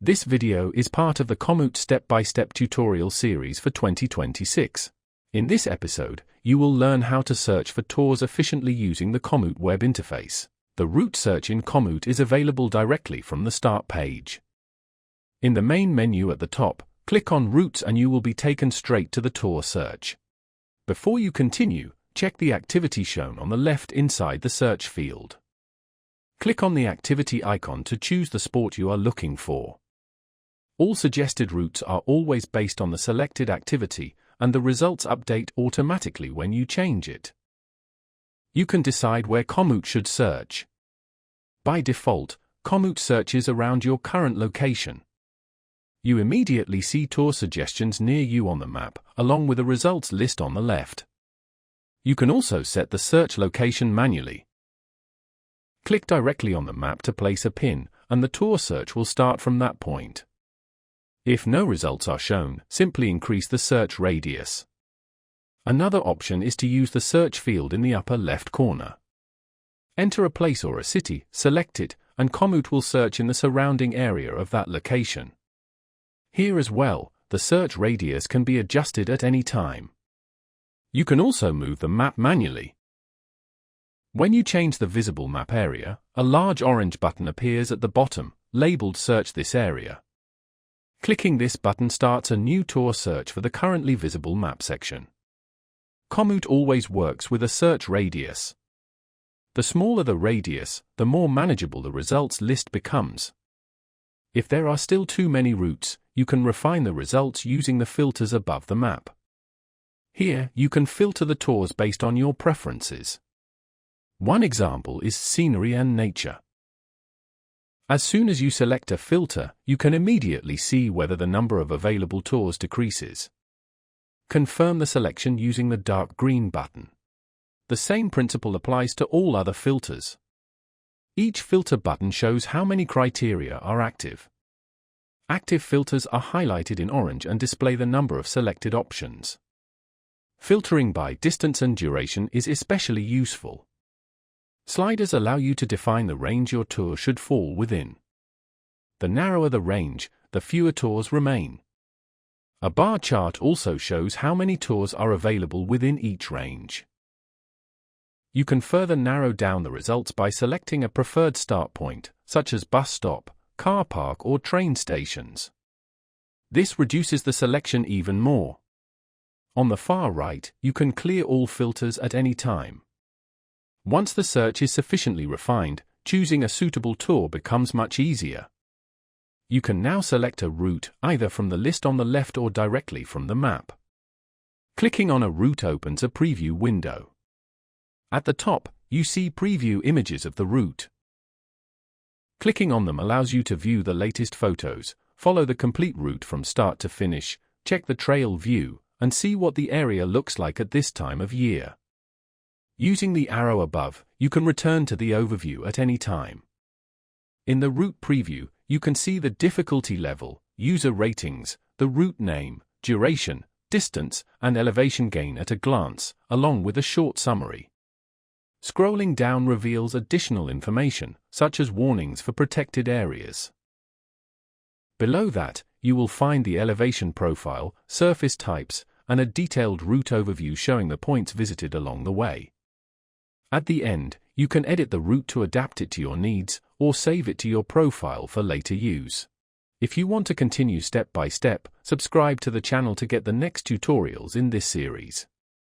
This video is part of the Komoot Step-by-Step Tutorial Series for 2026. In this episode, you will learn how to search for tours efficiently using the Komoot web interface. The route search in Komoot is available directly from the Start page. In the main menu at the top, click on Routes and you will be taken straight to the tour search. Before you continue, check the activity shown on the left inside the search field. Click on the activity icon to choose the sport you are looking for. All suggested routes are always based on the selected activity, and the results update automatically when you change it. You can decide where Komoot should search. By default, Komoot searches around your current location. You immediately see tour suggestions near you on the map, along with a results list on the left. You can also set the search location manually. Click directly on the map to place a pin, and the tour search will start from that point. If no results are shown, simply increase the search radius. Another option is to use the search field in the upper left corner. Enter a place or a city, select it, and Komoot will search in the surrounding area of that location. Here as well, the search radius can be adjusted at any time. You can also move the map manually. When you change the visible map area, a large orange button appears at the bottom, labeled Search this area. Clicking this button starts a new tour search for the currently visible map section. Komoot always works with a search radius. The smaller the radius, the more manageable the results list becomes. If there are still too many routes, you can refine the results using the filters above the map. Here, you can filter the tours based on your preferences. One example is scenery and nature. As soon as you select a filter, you can immediately see whether the number of available tours decreases. Confirm the selection using the dark green button. The same principle applies to all other filters. Each filter button shows how many criteria are active. Active filters are highlighted in orange and display the number of selected options. Filtering by distance and duration is especially useful. Sliders allow you to define the range your tour should fall within. The narrower the range, the fewer tours remain. A bar chart also shows how many tours are available within each range. You can further narrow down the results by selecting a preferred start point, such as bus stop, car park or train stations. This reduces the selection even more. On the far right, you can clear all filters at any time. Once the search is sufficiently refined, choosing a suitable tour becomes much easier. You can now select a route either from the list on the left or directly from the map. Clicking on a route opens a preview window. At the top, you see preview images of the route. Clicking on them allows you to view the latest photos, follow the complete route from start to finish, check the trail view, and see what the area looks like at this time of year. Using the arrow above, you can return to the overview at any time. In the route preview, you can see the difficulty level, user ratings, the route name, duration, distance, and elevation gain at a glance, along with a short summary. Scrolling down reveals additional information, such as warnings for protected areas. Below that, you will find the elevation profile, surface types, and a detailed route overview showing the points visited along the way. At the end, you can edit the route to adapt it to your needs, or save it to your profile for later use. If you want to continue step by step, subscribe to the channel to get the next tutorials in this series.